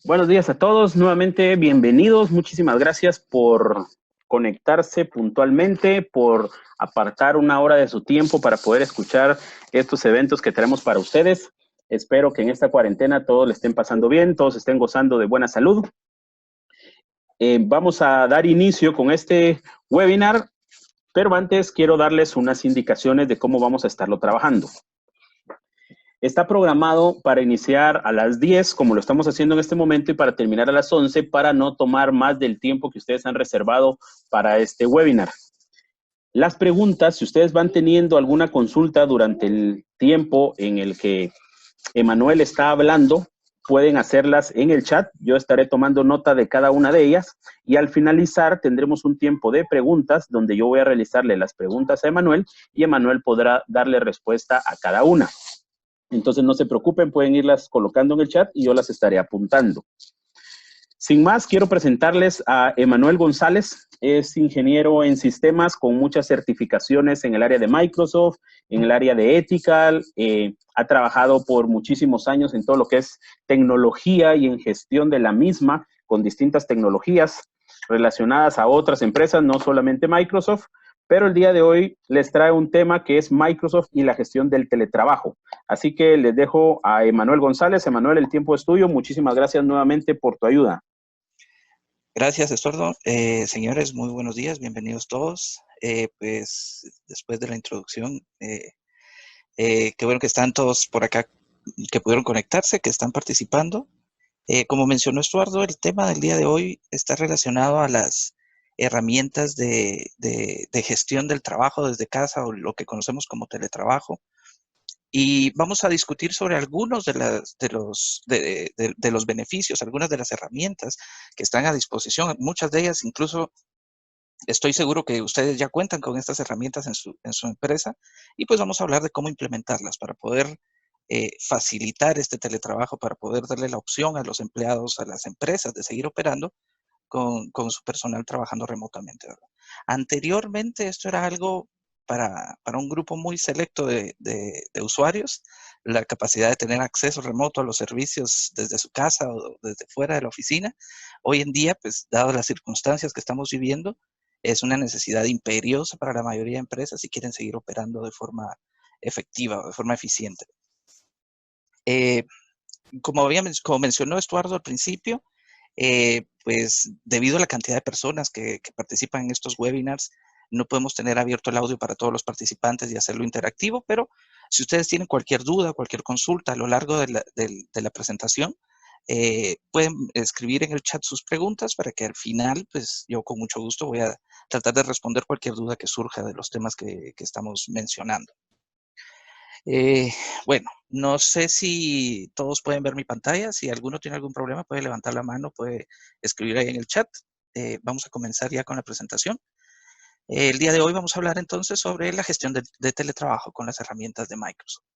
Buenos días a todos, nuevamente bienvenidos. Muchísimas gracias por conectarse puntualmente, por apartar una hora de su tiempo para poder escuchar estos eventos que tenemos para ustedes. Espero que en esta cuarentena todos le estén pasando bien, todos estén gozando de buena salud. Vamos a dar inicio con este webinar, pero antes quiero darles unas indicaciones de cómo vamos a estarlo trabajando. Está programado para iniciar a las 10, como lo estamos haciendo en este momento, y para terminar a las 11, para no tomar más del tiempo que ustedes han reservado para este webinar. Las preguntas, si ustedes van teniendo alguna consulta durante el tiempo en el que Emanuel está hablando, pueden hacerlas en el chat. Yo estaré tomando nota de cada una de ellas y al finalizar tendremos un tiempo de preguntas donde yo voy a realizarle las preguntas a Emanuel y Emanuel podrá darle respuesta a cada una. Entonces no se preocupen, pueden irlas colocando en el chat y yo las estaré apuntando. Sin más, quiero presentarles a Emanuel González. Es ingeniero en sistemas con muchas certificaciones en el área de Microsoft, en el área de Ethical. Ha trabajado por muchísimos años en todo lo que es tecnología y en gestión de la misma, con distintas tecnologías relacionadas a otras empresas, no solamente Microsoft. Pero el día de hoy les trae un tema que es Microsoft y la gestión del teletrabajo. Así que les dejo a Emanuel González. Emanuel, el tiempo es tuyo. Muchísimas gracias nuevamente por tu ayuda. Gracias, Estuardo. Señores, muy buenos días. Bienvenidos todos. Pues después de la introducción, qué bueno que están todos por acá, que pudieron conectarse, que están participando. Como mencionó Estuardo, el tema del día de hoy está relacionado a las herramientas de gestión del trabajo desde casa o lo que conocemos como teletrabajo. Y vamos a discutir sobre algunos de los beneficios, algunas de las herramientas que están a disposición. Muchas de ellas, incluso, estoy seguro que ustedes ya cuentan con estas herramientas en su empresa. Y pues vamos a hablar de cómo implementarlas para poder facilitar este teletrabajo, para poder darle la opción a los empleados, a las empresas de seguir operando con su personal trabajando remotamente, ¿verdad? Anteriormente esto era algo para un grupo muy selecto de usuarios, la capacidad de tener acceso remoto a los servicios desde su casa o desde fuera de la oficina. Hoy en día, pues, dadas las circunstancias que estamos viviendo, es una necesidad imperiosa para la mayoría de empresas si quieren seguir operando de forma efectiva o de forma eficiente. Como mencionó Estuardo al principio, pues debido a la cantidad de personas que participan en estos webinars, no podemos tener abierto el audio para todos los participantes y hacerlo interactivo, pero si ustedes tienen cualquier duda, cualquier consulta a lo largo de la presentación, pueden escribir en el chat sus preguntas para que al final, pues yo con mucho gusto voy a tratar de responder cualquier duda que surja de los temas que estamos mencionando. Bueno, no sé si todos pueden ver mi pantalla. Si alguno tiene algún problema, puede levantar la mano, puede escribir ahí en el chat. Vamos a comenzar ya con la presentación. El día de hoy vamos a hablar entonces sobre la gestión de teletrabajo con las herramientas de Microsoft.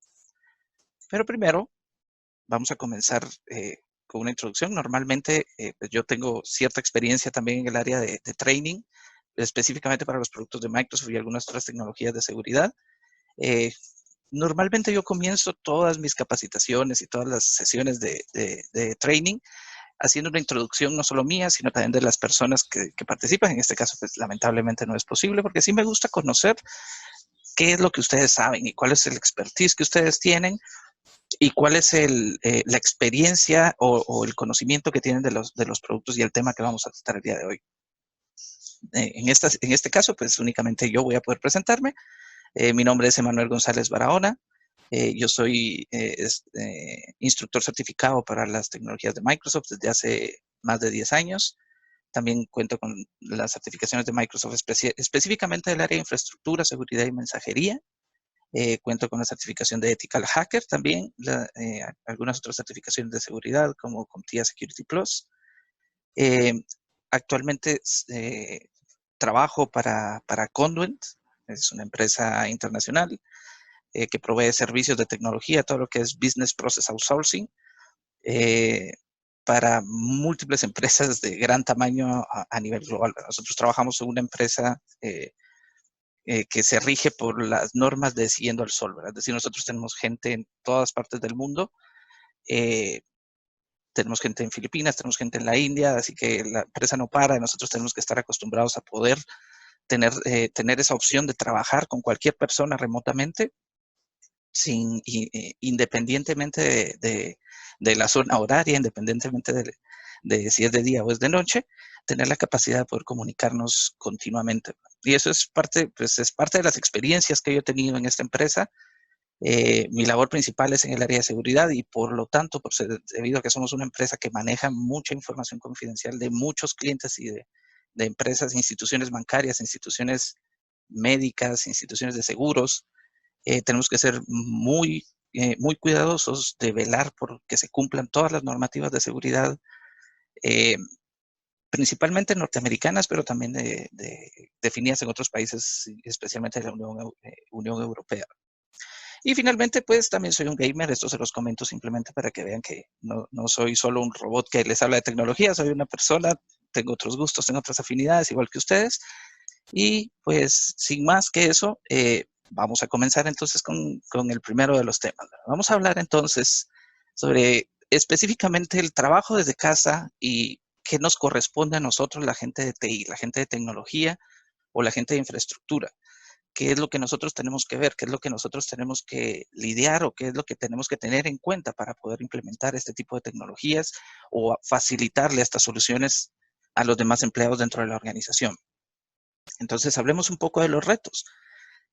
Pero primero, vamos a comenzar con una introducción. Normalmente, pues yo tengo cierta experiencia también en el área de training, específicamente para los productos de Microsoft y algunas otras tecnologías de seguridad. Normalmente yo comienzo todas mis capacitaciones y todas las sesiones de training haciendo una introducción no solo mía, sino también de las personas que participan. En este caso, pues lamentablemente no es posible, porque sí me gusta conocer qué es lo que ustedes saben y cuál es el expertise que ustedes tienen y cuál es la experiencia o el conocimiento que tienen de los productos y el tema que vamos a tratar el día de hoy. En este caso, pues únicamente yo voy a poder presentarme. Mi nombre es Emanuel González Barahona. Yo soy instructor certificado para las tecnologías de Microsoft desde hace más de 10 años. También cuento con las certificaciones de Microsoft específicamente del área de infraestructura, seguridad y mensajería. Cuento con la certificación de Ethical Hacker también, algunas otras certificaciones de seguridad como CompTIA Security Plus. Actualmente trabajo para Conduent, es una empresa internacional que provee servicios de tecnología, todo lo que es Business Process Outsourcing, para múltiples empresas de gran tamaño a nivel global. Nosotros trabajamos en una empresa que se rige por las normas de Siguiendo al Sol, ¿verdad? Es decir, nosotros tenemos gente en todas partes del mundo tenemos gente en Filipinas, tenemos gente en la India, así que la empresa no para, nosotros tenemos que estar acostumbrados a poder tener esa opción de trabajar con cualquier persona remotamente, independientemente de la zona horaria, independientemente de si es de día o es de noche, tener la capacidad de poder comunicarnos continuamente. Y eso es parte de las experiencias que yo he tenido en esta empresa. Mi labor principal es en el área de seguridad y por lo tanto, debido a que somos una empresa que maneja mucha información confidencial de muchos clientes y de empresas, instituciones bancarias, instituciones médicas, instituciones de seguros, tenemos que ser muy cuidadosos de velar por que se cumplan todas las normativas de seguridad, principalmente norteamericanas, pero también definidas en otros países, especialmente de la Unión Europea. Y finalmente, pues también soy un gamer, esto se los comento simplemente para que vean que no soy solo un robot que les habla de tecnología, soy una persona, tengo otros gustos, tengo otras afinidades, igual que ustedes. Y pues sin más que eso, vamos a comenzar entonces con el primero de los temas. Vamos a hablar entonces sobre específicamente el trabajo desde casa y qué nos corresponde a nosotros, la gente de TI, la gente de tecnología o la gente de infraestructura. Qué es lo que nosotros tenemos que ver, qué es lo que nosotros tenemos que lidiar o qué es lo que tenemos que tener en cuenta para poder implementar este tipo de tecnologías o facilitarle estas soluciones a los demás empleados dentro de la organización. Entonces, hablemos un poco de los retos.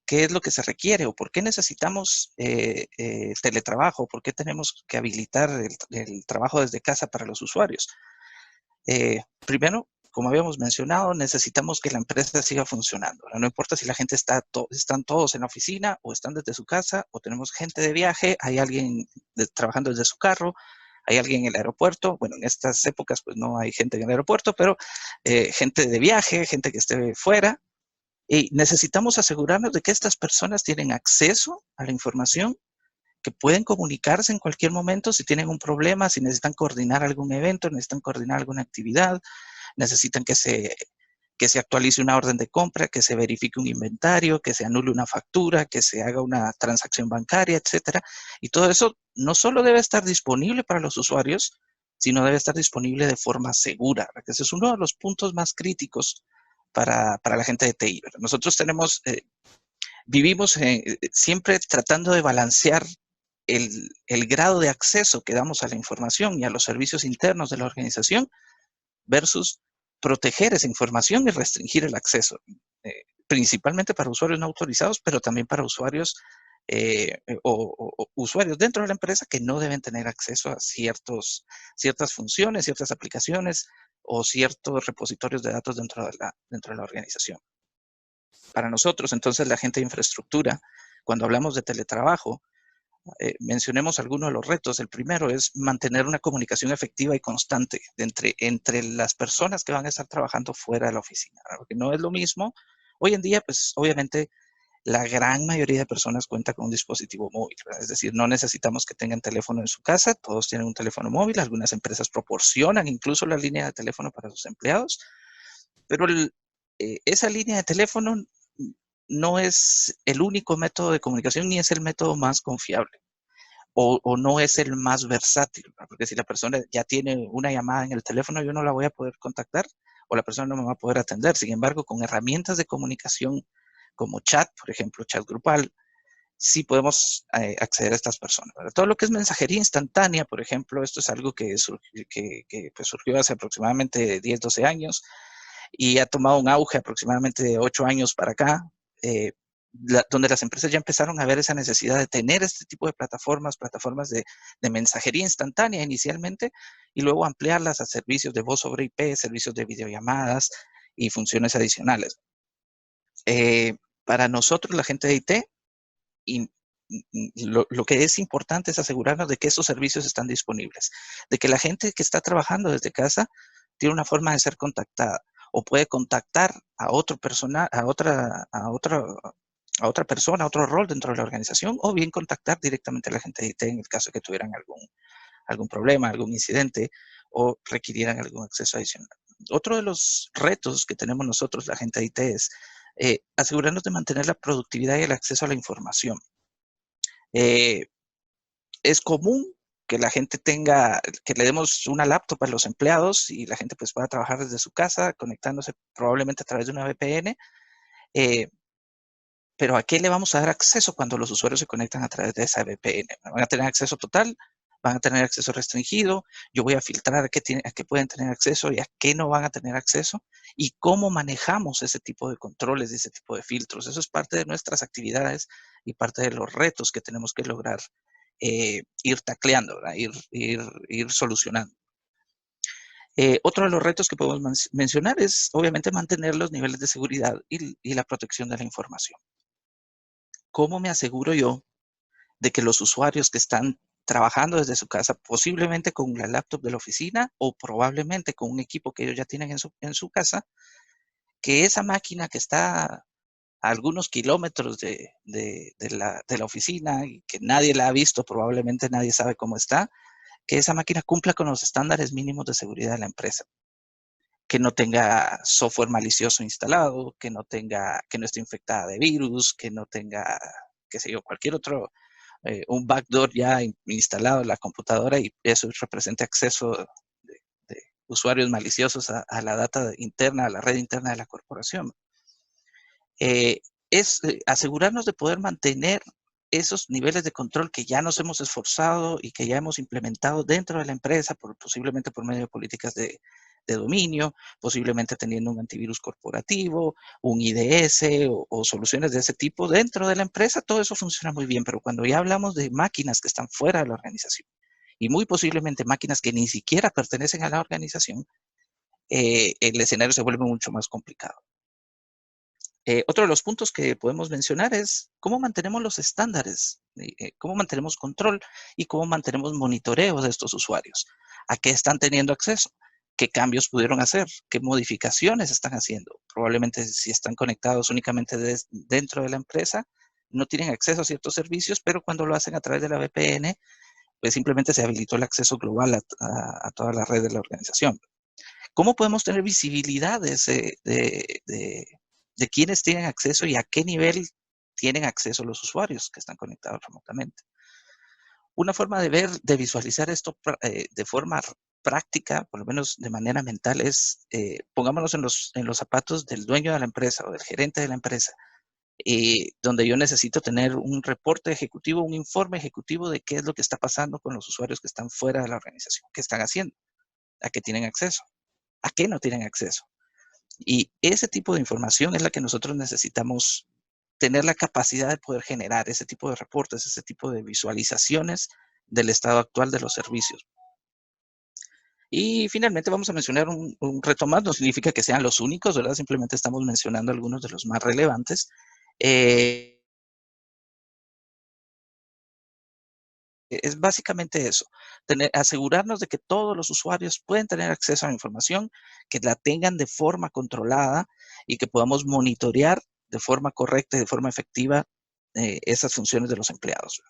¿Qué es lo que se requiere o por qué necesitamos teletrabajo? ¿Por qué tenemos que habilitar el trabajo desde casa para los usuarios? Primero, como habíamos mencionado, necesitamos que la empresa siga funcionando. No importa si la gente están todos en la oficina o están desde su casa o tenemos gente de viaje, hay alguien trabajando desde su carro, hay alguien en el aeropuerto. Bueno, en estas épocas pues no hay gente en el aeropuerto, pero gente de viaje, gente que esté fuera. Y necesitamos asegurarnos de que estas personas tienen acceso a la información, que pueden comunicarse en cualquier momento si tienen un problema, si necesitan coordinar algún evento, necesitan coordinar alguna actividad, necesitan que se actualice una orden de compra, que se verifique un inventario, que se anule una factura, que se haga una transacción bancaria, etcétera. Y todo eso no solo debe estar disponible para los usuarios, sino debe estar disponible de forma segura, que ese es uno de los puntos más críticos para la gente de TI. Nosotros vivimos siempre tratando de balancear el grado de acceso que damos a la información y a los servicios internos de la organización versus proteger esa información y restringir el acceso, principalmente para usuarios no autorizados, pero también para usuarios o usuarios dentro de la empresa que no deben tener acceso a ciertas funciones, ciertas aplicaciones o ciertos repositorios de datos dentro de la organización. Para nosotros, entonces, la gente de infraestructura, cuando hablamos de teletrabajo, mencionemos algunos de los retos. El primero es mantener una comunicación efectiva y constante entre las personas que van a estar trabajando fuera de la oficina, porque no es lo mismo. Hoy en día, pues, obviamente, la gran mayoría de personas cuenta con un dispositivo móvil, ¿verdad? Es decir, no necesitamos que tengan teléfono en su casa, todos tienen un teléfono móvil, algunas empresas proporcionan incluso la línea de teléfono para sus empleados, pero esa línea de teléfono no es el único método de comunicación ni es el método más confiable o no es el más versátil, ¿verdad? Porque si la persona ya tiene una llamada en el teléfono, yo no la voy a poder contactar o la persona no me va a poder atender. Sin embargo, con herramientas de comunicación como chat, por ejemplo, chat grupal, sí podemos acceder a estas personas, ¿verdad? Todo lo que es mensajería instantánea, por ejemplo, esto es algo que pues surgió hace aproximadamente 10, 12 años y ha tomado un auge aproximadamente de 8 años para acá, donde las empresas ya empezaron a ver esa necesidad de tener este tipo de plataformas de mensajería instantánea inicialmente, y luego ampliarlas a servicios de voz sobre IP, servicios de videollamadas y funciones adicionales. Para nosotros, la gente de IT, y lo que es importante es asegurarnos de que esos servicios están disponibles, de que la gente que está trabajando desde casa tiene una forma de ser contactada o puede contactar a otra persona, a otro rol dentro de la organización, o bien contactar directamente a la gente de IT en el caso de que tuvieran algún problema, algún incidente o requirieran algún acceso adicional. Otro de los retos que tenemos nosotros, la gente de IT, es asegurarnos de mantener la productividad y el acceso a la información. Es común que la gente tenga, que le demos una laptop a los empleados y la gente pues pueda trabajar desde su casa, conectándose probablemente a través de una VPN. Pero ¿a qué le vamos a dar acceso cuando los usuarios se conectan a través de esa VPN? ¿Van a tener acceso total? ¿Van a tener acceso restringido? Yo voy a filtrar a qué pueden tener acceso y a qué no van a tener acceso. ¿Y cómo manejamos ese tipo de controles y ese tipo de filtros? Eso es parte de nuestras actividades y parte de los retos que tenemos que lograr ir tacleando, ir solucionando. Otro de los retos que podemos mencionar es, obviamente, mantener los niveles de seguridad y la protección de la información. ¿Cómo me aseguro yo de que los usuarios que están trabajando desde su casa, posiblemente con la laptop de la oficina o probablemente con un equipo que ellos ya tienen en su casa, que esa máquina que está a algunos kilómetros de la oficina y que nadie la ha visto, probablemente nadie sabe cómo está, que esa máquina cumpla con los estándares mínimos de seguridad de la empresa? Que no tenga software malicioso instalado, que no esté infectada de virus, que no tenga, qué sé yo, cualquier otro, un backdoor ya instalado en la computadora y eso represente acceso de usuarios maliciosos a la data interna, a la red interna de la corporación. Es asegurarnos de poder mantener esos niveles de control que ya nos hemos esforzado y que ya hemos implementado dentro de la empresa, posiblemente por medio de políticas de dominio, posiblemente teniendo un antivirus corporativo, un IDS o soluciones de ese tipo dentro de la empresa. Todo eso funciona muy bien, pero cuando ya hablamos de máquinas que están fuera de la organización y muy posiblemente máquinas que ni siquiera pertenecen a la organización, el escenario se vuelve mucho más complicado. Otro de los puntos que podemos mencionar es cómo mantenemos los estándares, cómo mantenemos control y cómo mantenemos monitoreo de estos usuarios. ¿A qué están teniendo acceso? ¿Qué cambios pudieron hacer? ¿Qué modificaciones están haciendo? Probablemente si están conectados únicamente dentro de la empresa, no tienen acceso a ciertos servicios, pero cuando lo hacen a través de la VPN, pues simplemente se habilitó el acceso global a toda la red de la organización. ¿Cómo podemos tener visibilidad de quiénes tienen acceso y a qué nivel tienen acceso los usuarios que están conectados remotamente? Una forma de visualizar esto de forma práctica, por lo menos de manera mental, es pongámonos en los zapatos del dueño de la empresa o del gerente de la empresa, donde yo necesito tener un reporte ejecutivo, un informe ejecutivo de qué es lo que está pasando con los usuarios que están fuera de la organización, qué están haciendo, a qué tienen acceso, a qué no tienen acceso. Y ese tipo de información es la que nosotros necesitamos tener la capacidad de poder generar, ese tipo de reportes, ese tipo de visualizaciones del estado actual de los servicios. Y finalmente vamos a mencionar un reto más, no significa que sean los únicos, ¿verdad? Simplemente estamos mencionando algunos de los más relevantes. Es básicamente eso, asegurarnos de que todos los usuarios pueden tener acceso a la información, que la tengan de forma controlada y que podamos monitorear de forma correcta y de forma efectiva esas funciones de los empleados.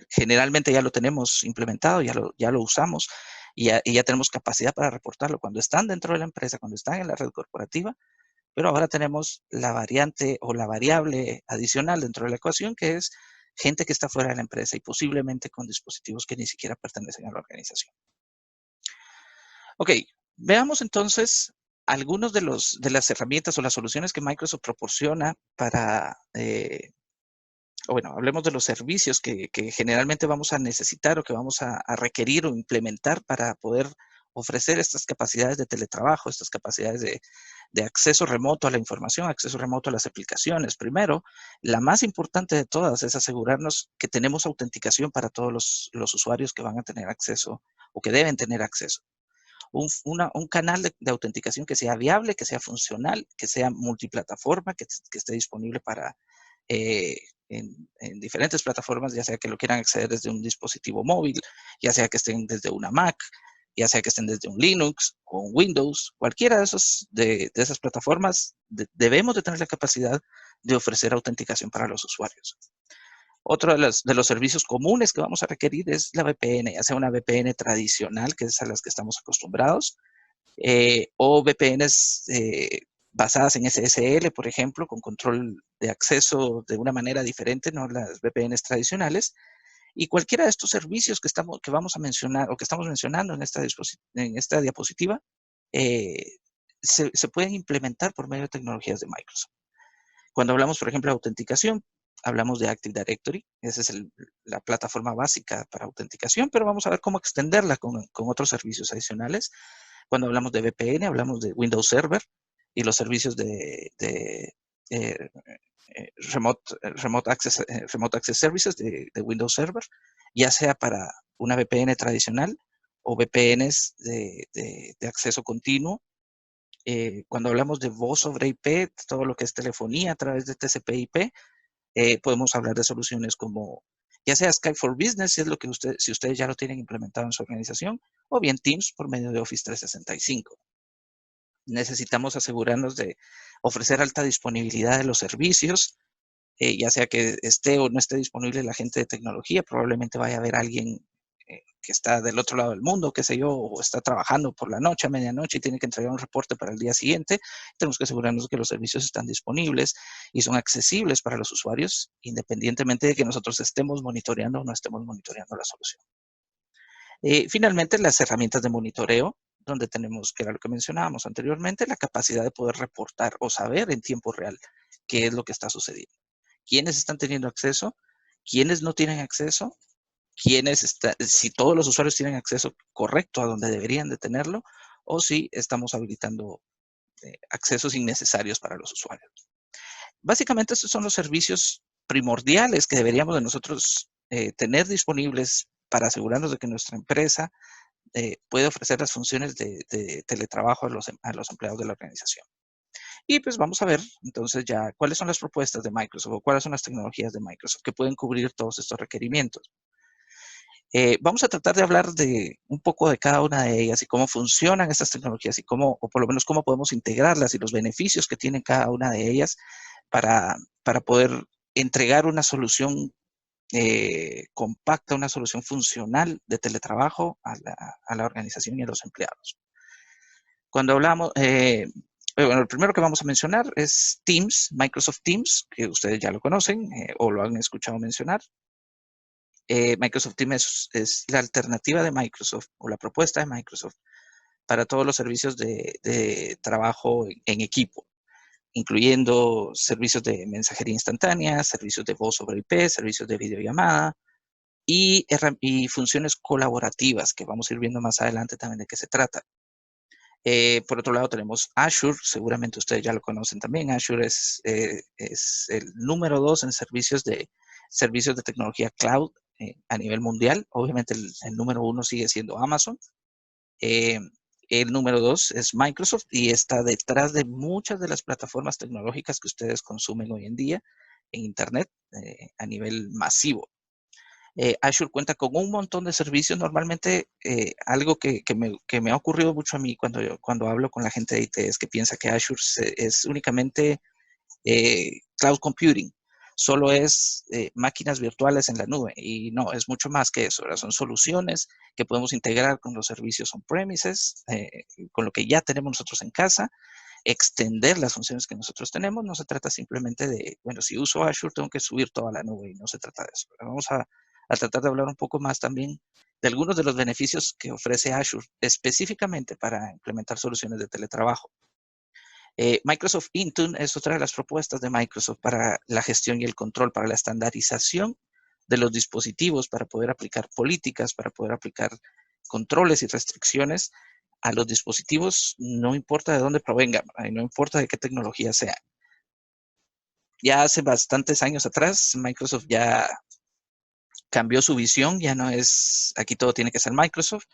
Generalmente ya lo tenemos implementado, ya lo usamos y ya tenemos capacidad para reportarlo cuando están dentro de la empresa, cuando están en la red corporativa, pero ahora tenemos la variante o la variable adicional dentro de la ecuación, que es gente que está fuera de la empresa y posiblemente con dispositivos que ni siquiera pertenecen a la organización. Ok, veamos entonces algunos de las herramientas o las soluciones que Microsoft proporciona para, bueno, hablemos de los servicios que generalmente vamos a necesitar o que vamos a requerir o implementar para poder ofrecer estas capacidades de teletrabajo, estas capacidades de acceso remoto a la información, acceso remoto a las aplicaciones. Primero, la más importante de todas es asegurarnos que tenemos autenticación para todos los usuarios que van a tener acceso o que deben tener acceso. Un canal de autenticación que sea viable, que sea funcional, que sea multiplataforma, que esté disponible para en diferentes plataformas, ya sea que lo quieran acceder desde un dispositivo móvil, ya sea que estén desde una Mac, ya sea que estén desde un Linux o un Windows, cualquiera de esas plataformas, debemos de tener la capacidad de ofrecer autenticación para los usuarios. Otro de los servicios comunes que vamos a requerir es la VPN, ya sea una VPN tradicional, que es a las que estamos acostumbrados, o VPNs basadas en SSL, por ejemplo, con control de acceso de una manera diferente, no las VPNs tradicionales. Y cualquiera de estos servicios que vamos a mencionar o que estamos mencionando en esta diapositiva, se pueden implementar por medio de tecnologías de Microsoft. Cuando hablamos, por ejemplo, de autenticación, hablamos de Active Directory. Esa es la plataforma básica para autenticación, pero vamos a ver cómo extenderla con otros servicios adicionales. Cuando hablamos de VPN, hablamos de Windows Server y los servicios de Remote Access Services de Windows Server, ya sea para una VPN tradicional o VPNs de acceso continuo. Cuando hablamos de voz sobre IP, todo lo que es telefonía a través de TCP/IP, podemos hablar de soluciones como ya sea Skype for Business, si es lo que si ustedes ya lo tienen implementado en su organización, o bien Teams por medio de Office 365. Necesitamos asegurarnos de ofrecer alta disponibilidad de los servicios, ya sea que esté o no esté disponible la gente de tecnología, probablemente vaya a haber alguien que está del otro lado del mundo, qué sé yo, o está trabajando por la noche, a medianoche y tiene que entregar un reporte para el día siguiente. Tenemos que asegurarnos de que los servicios están disponibles y son accesibles para los usuarios, independientemente de que nosotros estemos monitoreando o no estemos monitoreando la solución. Finalmente, las herramientas de monitoreo, donde tenemos, que era lo que mencionábamos anteriormente, la capacidad de poder reportar o saber en tiempo real qué es lo que está sucediendo. ¿Quiénes están teniendo acceso? ¿Quiénes no tienen acceso? Si todos los usuarios tienen acceso correcto a donde deberían de tenerlo, o si estamos habilitando accesos innecesarios para los usuarios. Básicamente, estos son los servicios primordiales que deberíamos de nosotros tener disponibles para asegurarnos de que nuestra empresa puede ofrecer las funciones de teletrabajo a los empleados de la organización. Y pues vamos a ver entonces ya cuáles son las propuestas de Microsoft o cuáles son las tecnologías de Microsoft que pueden cubrir todos estos requerimientos. Vamos a tratar de hablar de un poco de cada una de ellas y cómo funcionan estas tecnologías y cómo, o por lo menos cómo podemos integrarlas y los beneficios que tienen cada una de ellas para poder entregar una solución compacta, una solución funcional de teletrabajo a la organización y a los empleados. Cuando hablamos, bueno, el primero que vamos a mencionar es Teams, Microsoft Teams, que ustedes ya lo conocen o lo han escuchado mencionar. Microsoft Teams es la alternativa de Microsoft o la propuesta de Microsoft para todos los servicios de trabajo en equipo, incluyendo servicios de mensajería instantánea, servicios de voz sobre IP, servicios de videollamada y funciones colaborativas que vamos a ir viendo más adelante también de qué se trata. Por otro lado tenemos Azure, seguramente ustedes ya lo conocen también. Azure es el número 2 en servicios de tecnología cloud a nivel mundial. Obviamente el número 1 sigue siendo Amazon. El número 2 es Microsoft y está detrás de muchas de las plataformas tecnológicas que ustedes consumen hoy en día en Internet a nivel masivo. Azure cuenta con un montón de servicios. Normalmente, algo que me ha ocurrido mucho a mí cuando hablo con la gente de IT es que piensa que Azure es únicamente cloud computing. Solo es máquinas virtuales en la nube. Y no, es mucho más que eso. ¿Verdad? Son soluciones que podemos integrar con los servicios on-premises, con lo que ya tenemos nosotros en casa, extender las funciones que nosotros tenemos. No se trata simplemente de, bueno, si uso Azure tengo que subir toda la nube y no se trata de eso. ¿Verdad? Vamos a tratar de hablar un poco más también de algunos de los beneficios que ofrece Azure específicamente para implementar soluciones de teletrabajo. Microsoft Intune es otra de las propuestas de Microsoft para la gestión y el control, para la estandarización de los dispositivos, para poder aplicar políticas, para poder aplicar controles y restricciones a los dispositivos, no importa de dónde provengan, no importa de qué tecnología sea. Ya hace bastantes años atrás, Microsoft ya cambió su visión, ya no es, aquí todo tiene que ser Microsoft,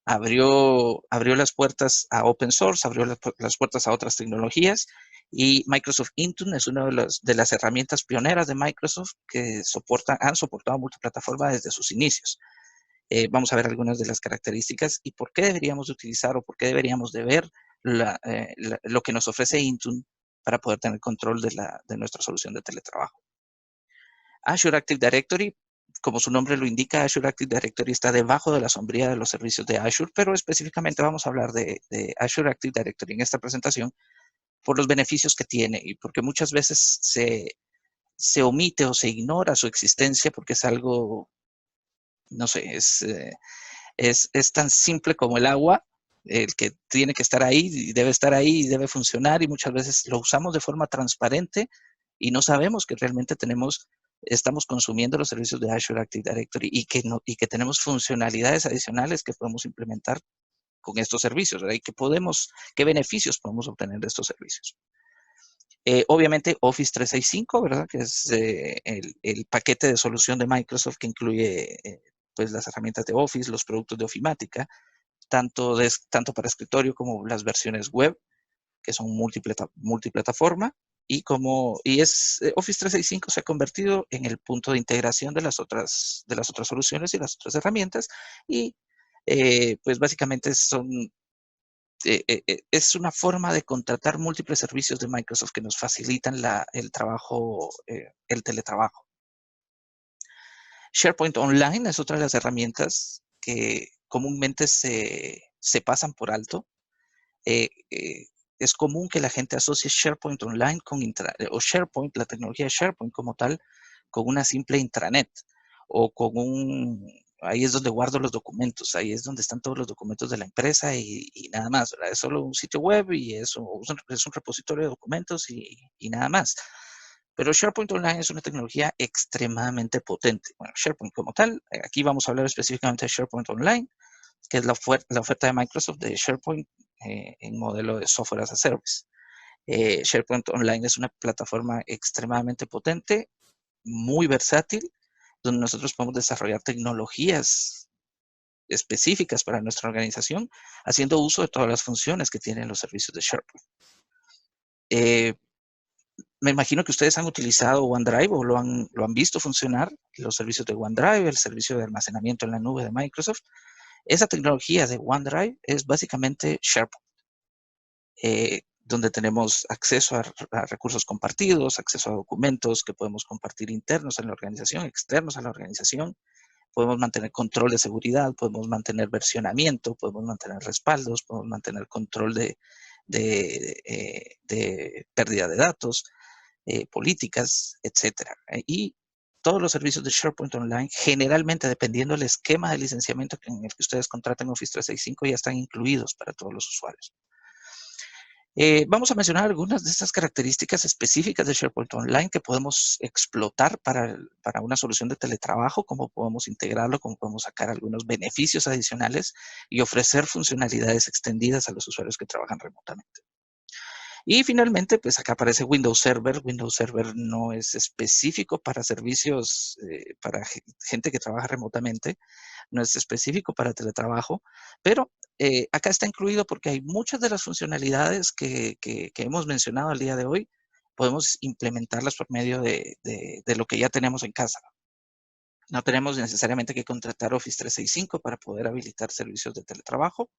abrió las puertas a open source, abrió las puertas a otras tecnologías y Microsoft Intune es una de las herramientas pioneras de Microsoft que han soportado multiplataforma desde sus inicios. Vamos a ver algunas de las características y por qué deberíamos utilizar o por qué deberíamos de ver lo que nos ofrece Intune para poder tener control de nuestra solución de teletrabajo. Azure Active Directory, como su nombre lo indica, Azure Active Directory está debajo de la sombría de los servicios de Azure, pero específicamente vamos a hablar de Azure Active Directory en esta presentación por los beneficios que tiene y porque muchas veces se omite o se ignora su existencia porque es algo no sé, es tan simple como el agua, el que tiene que estar ahí y debe estar ahí y debe funcionar, y muchas veces lo usamos de forma transparente y no sabemos que realmente estamos consumiendo los servicios de Azure Active Directory y que tenemos funcionalidades adicionales que podemos implementar con estos servicios, ¿verdad? Y qué beneficios podemos obtener de estos servicios. Obviamente Office 365, ¿verdad? Que es el paquete de solución de Microsoft que incluye pues las herramientas de Office, los productos de Ofimática, tanto para escritorio como las versiones web, que son multiplataforma, y Office 365 se ha convertido en el punto de integración de las otras soluciones y las otras herramientas, y pues básicamente es una forma de contratar múltiples servicios de Microsoft que nos facilitan el teletrabajo. SharePoint Online es otra de las herramientas que comúnmente se pasan por alto. Es común que la gente asocie SharePoint Online o SharePoint, la tecnología de SharePoint como tal, con una simple intranet o ahí es donde guardo los documentos, ahí es donde están todos los documentos de la empresa y nada más, ¿verdad? Es solo un sitio web y es un repositorio de documentos y nada más. Pero SharePoint Online es una tecnología extremadamente potente. Bueno, SharePoint como tal, aquí vamos a hablar específicamente de SharePoint Online, que es la oferta de Microsoft de SharePoint en modelo de software as a service. SharePoint Online es una plataforma extremadamente potente, muy versátil, donde nosotros podemos desarrollar tecnologías específicas para nuestra organización, haciendo uso de todas las funciones que tienen los servicios de SharePoint. Me imagino que ustedes han utilizado OneDrive o lo han visto funcionar, los servicios de OneDrive, el servicio de almacenamiento en la nube de Microsoft. Esa tecnología de OneDrive es básicamente SharePoint, donde tenemos acceso a recursos compartidos, acceso a documentos que podemos compartir internos en la organización, externos a la organización. Podemos mantener control de seguridad, podemos mantener versionamiento, podemos mantener respaldos, podemos mantener control de pérdida de datos, políticas, etcétera. Y todos los servicios de SharePoint Online, generalmente, dependiendo del esquema de licenciamiento en el que ustedes contraten Office 365, ya están incluidos para todos los usuarios. Vamos a mencionar algunas de estas características específicas de SharePoint Online que podemos explotar para una solución de teletrabajo, cómo podemos integrarlo, cómo podemos sacar algunos beneficios adicionales y ofrecer funcionalidades extendidas a los usuarios que trabajan remotamente. Y finalmente, pues acá aparece Windows Server. Windows Server no es específico para servicios, para gente que trabaja remotamente, no es específico para teletrabajo, pero acá está incluido porque hay muchas de las funcionalidades que hemos mencionado al día de hoy, podemos implementarlas por medio de lo que ya tenemos en casa. No tenemos necesariamente que contratar Office 365 para poder habilitar servicios de teletrabajo.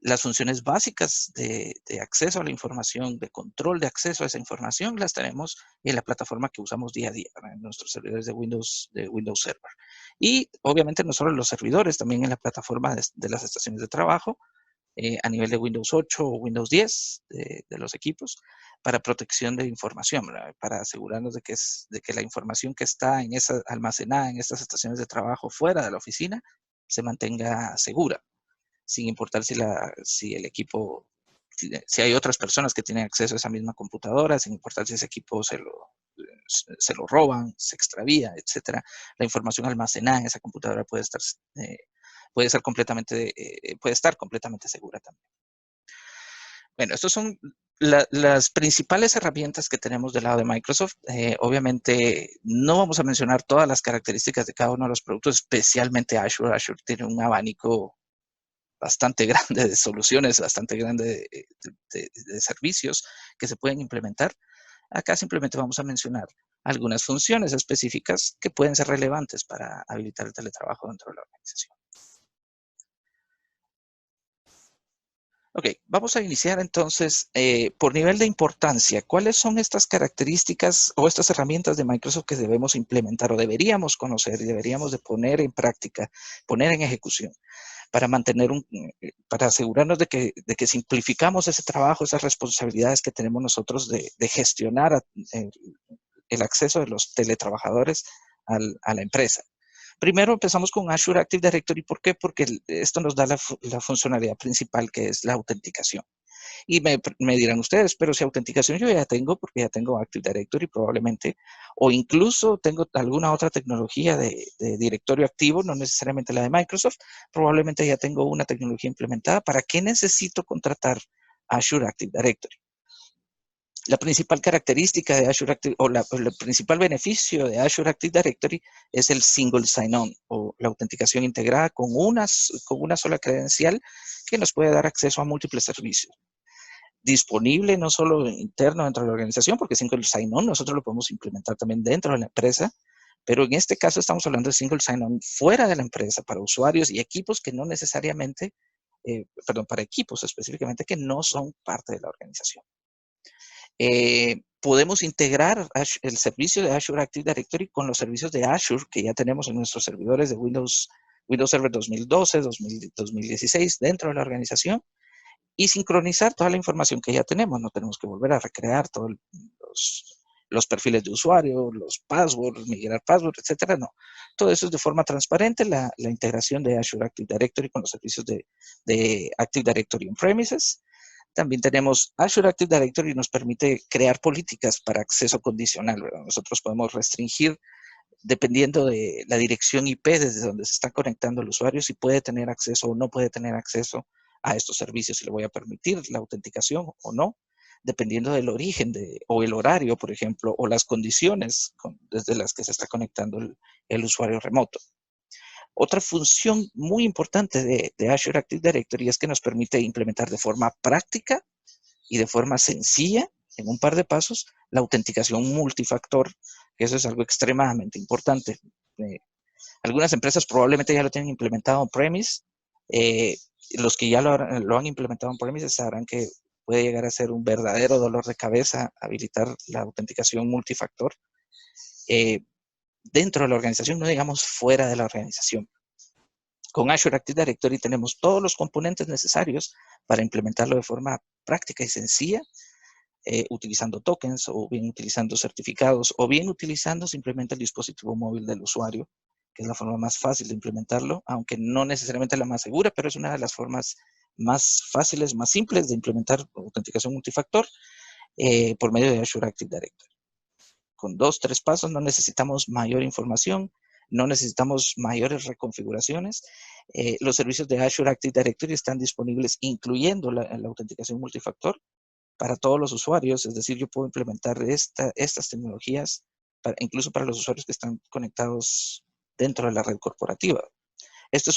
Las funciones básicas de acceso a la información, de control de acceso a esa información, las tenemos en la plataforma que usamos día a día, en nuestros servidores de Windows Server. Y obviamente no solo los servidores, también en la plataforma de las estaciones de trabajo, a nivel de Windows 8 o Windows 10 de los equipos, para protección de información, ¿verdad? Para asegurarnos de que la información que está almacenada en estas estaciones de trabajo fuera de la oficina se mantenga segura, sin importar si el equipo, si hay otras personas que tienen acceso a esa misma computadora, sin importar si ese equipo se lo roban, se extravía, etcétera. La información almacenada en esa computadora puede estar completamente segura también. Bueno, estas son las principales herramientas que tenemos del lado de Microsoft. Obviamente no vamos a mencionar todas las características de cada uno de los productos, especialmente Azure. Azure tiene un abanico bastante grande de soluciones, bastante grande de servicios que se pueden implementar. Acá simplemente vamos a mencionar algunas funciones específicas que pueden ser relevantes para habilitar el teletrabajo dentro de la organización. Ok, vamos a iniciar entonces por nivel de importancia. ¿Cuáles son estas características o estas herramientas de Microsoft que debemos implementar o deberíamos conocer y deberíamos de poner en práctica, poner en ejecución para asegurarnos de que simplificamos ese trabajo, esas responsabilidades que tenemos nosotros de gestionar el acceso de los teletrabajadores a la empresa? Primero empezamos con Azure Active Directory. ¿Por qué? Porque esto nos da la funcionalidad principal, que es la autenticación. Y me dirán ustedes, pero si autenticación yo ya tengo, porque ya tengo Active Directory probablemente, o incluso tengo alguna otra tecnología de directorio activo, no necesariamente la de Microsoft, probablemente ya tengo una tecnología implementada. ¿Para qué necesito contratar Azure Active Directory? La principal característica de Azure Active, o el principal beneficio de Azure Active Directory es el single sign-on, o la autenticación integrada con una sola credencial que nos puede dar acceso a múltiples servicios. Disponible no solo interno dentro de la organización, porque single sign-on nosotros lo podemos implementar también dentro de la empresa, pero en este caso estamos hablando de single sign-on fuera de la empresa, para usuarios y equipos que no necesariamente, para equipos específicamente que no son parte de la organización. Podemos integrar el servicio de Azure Active Directory con los servicios de Azure que ya tenemos en nuestros servidores de Windows Server 2012, 2016 dentro de la organización, y sincronizar toda la información que ya tenemos. No tenemos que volver a recrear todos los perfiles de usuario, los passwords, migrar passwords, etcétera. No. Todo eso es de forma transparente, la integración de Azure Active Directory con los servicios de Active Directory on-premises. También tenemos Azure Active Directory y nos permite crear políticas para acceso condicional, ¿verdad? Nosotros podemos restringir, dependiendo de la dirección IP desde donde se está conectando el usuario, si puede tener acceso o no puede tener acceso a estos servicios, si le voy a permitir la autenticación o no, dependiendo del origen o el horario, por ejemplo, o las condiciones desde las que se está conectando el usuario remoto. Otra función muy importante de Azure Active Directory es que nos permite implementar de forma práctica y de forma sencilla, en un par de pasos, la autenticación multifactor, que eso es algo extremadamente importante. Algunas empresas probablemente ya lo tienen implementado on-premise. Los que ya lo han implementado on-premise sabrán que puede llegar a ser un verdadero dolor de cabeza habilitar la autenticación multifactor dentro de la organización, no digamos fuera de la organización. Con Azure Active Directory tenemos todos los componentes necesarios para implementarlo de forma práctica y sencilla, utilizando tokens, o bien utilizando certificados, o bien utilizando simplemente el dispositivo móvil del usuario, que es la forma más fácil de implementarlo, aunque no necesariamente la más segura, pero es una de las formas más fáciles, más simples de implementar autenticación multifactor por medio de Azure Active Directory. Con 2, 3 pasos no necesitamos mayor información, no necesitamos mayores reconfiguraciones. Los servicios de Azure Active Directory están disponibles, incluyendo la autenticación multifactor, para todos los usuarios. Es decir, yo puedo implementar estas tecnologías incluso para los usuarios que están conectados dentro de la red corporativa. Esto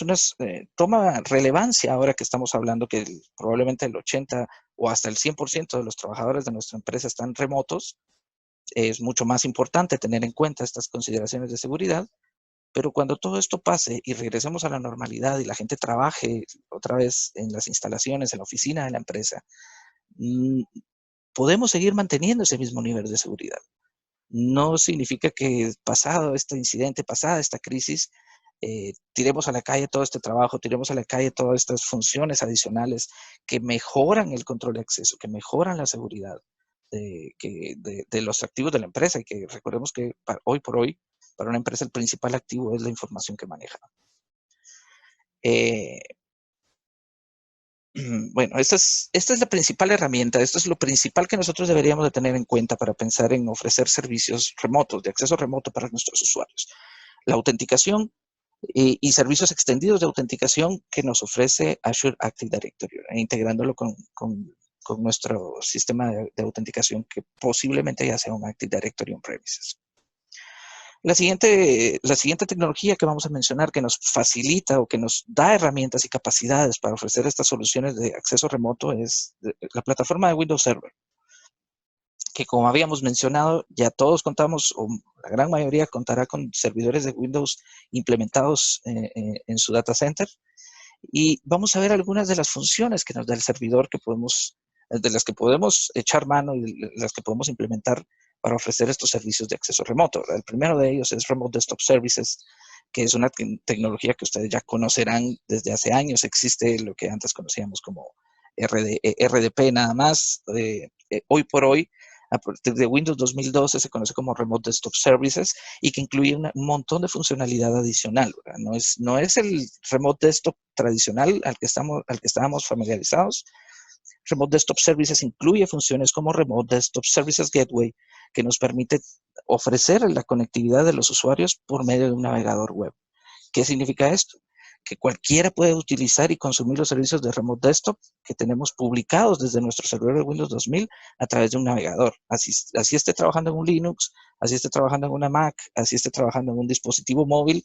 toma relevancia ahora que estamos hablando que probablemente el 80 o hasta el 100% de los trabajadores de nuestra empresa están remotos. Es mucho más importante tener en cuenta estas consideraciones de seguridad, pero cuando todo esto pase y regresemos a la normalidad y la gente trabaje otra vez en las instalaciones, en la oficina de la empresa, podemos seguir manteniendo ese mismo nivel de seguridad. No significa que pasado este incidente, pasada esta crisis, tiremos a la calle todo este trabajo, tiremos a la calle todas estas funciones adicionales que mejoran el control de acceso, que mejoran la seguridad de los activos de la empresa, y que recordemos que hoy por hoy, para una empresa el principal activo es la información que maneja. Bueno, esta es la principal herramienta, esto es lo principal que nosotros deberíamos de tener en cuenta para pensar en ofrecer servicios remotos, de acceso remoto para nuestros usuarios. La autenticación y servicios extendidos de autenticación que nos ofrece Azure Active Directory, integrándolo con nuestro sistema de autenticación, que posiblemente ya sea un Active Directory on-premises. La siguiente tecnología que vamos a mencionar, que nos facilita o que nos da herramientas y capacidades para ofrecer estas soluciones de acceso remoto, es la plataforma de Windows Server, que, como habíamos mencionado, ya todos contamos, o la gran mayoría contará con servidores de Windows implementados en su data center. Y vamos a ver algunas de las funciones que nos da el servidor, de las que podemos echar mano y de las que podemos implementar para ofrecer estos servicios de acceso remoto. El primero de ellos es Remote Desktop Services, que es una tecnología que ustedes ya conocerán desde hace años. Existe lo que antes conocíamos como RDP nada más. Hoy por hoy a partir de Windows 2012 se conoce como Remote Desktop Services y que incluye un montón de funcionalidad adicional, ¿verdad? No es el Remote Desktop tradicional al que estábamos familiarizados. Remote Desktop Services incluye funciones como Remote Desktop Services Gateway, que nos permite ofrecer la conectividad de los usuarios por medio de un navegador web. ¿Qué significa esto? Que cualquiera puede utilizar y consumir los servicios de Remote Desktop que tenemos publicados desde nuestro servidor de Windows 2000 a través de un navegador. Así esté trabajando en un Linux, así esté trabajando en una Mac, así esté trabajando en un dispositivo móvil,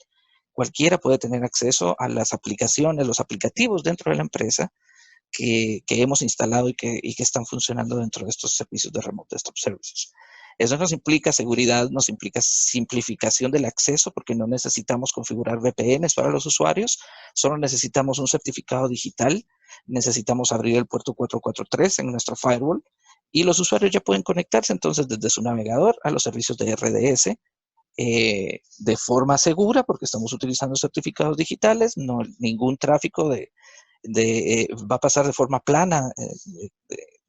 cualquiera puede tener acceso a las aplicaciones, los aplicativos dentro de la empresa que hemos instalado y que están funcionando dentro de estos servicios de Remote Desktop Services. Eso nos implica seguridad, nos implica simplificación del acceso porque no necesitamos configurar VPNs para los usuarios, solo necesitamos un certificado digital, necesitamos abrir el puerto 443 en nuestro firewall y los usuarios ya pueden conectarse entonces desde su navegador a los servicios de RDS de forma segura porque estamos utilizando certificados digitales, no ningún tráfico va a pasar de forma plana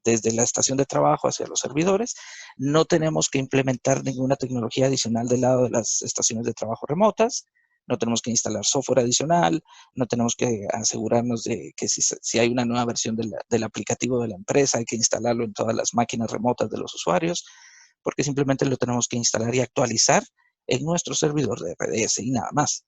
desde la estación de trabajo hacia los servidores. No tenemos que implementar ninguna tecnología adicional del lado de las estaciones de trabajo remotas. No tenemos que instalar software adicional. No tenemos que asegurarnos de que si hay una nueva versión del aplicativo de la empresa, hay que instalarlo en todas las máquinas remotas de los usuarios, porque simplemente lo tenemos que instalar y actualizar en nuestro servidor de RDS y nada más.